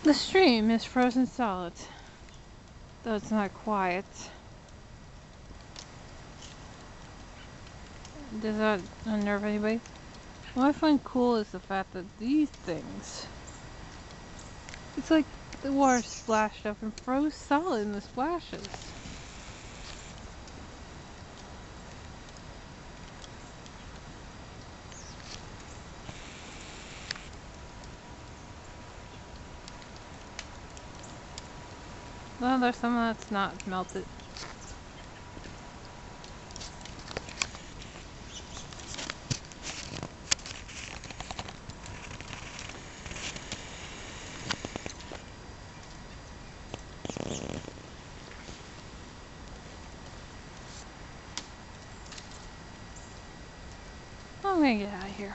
The stream is frozen solid, though it's not quiet. Does that unnerve anybody? What I find cool is the fact that these things, it's like the water splashed up and froze solid in the splashes. Well, there's some that's not melted. I'm gonna get out of here.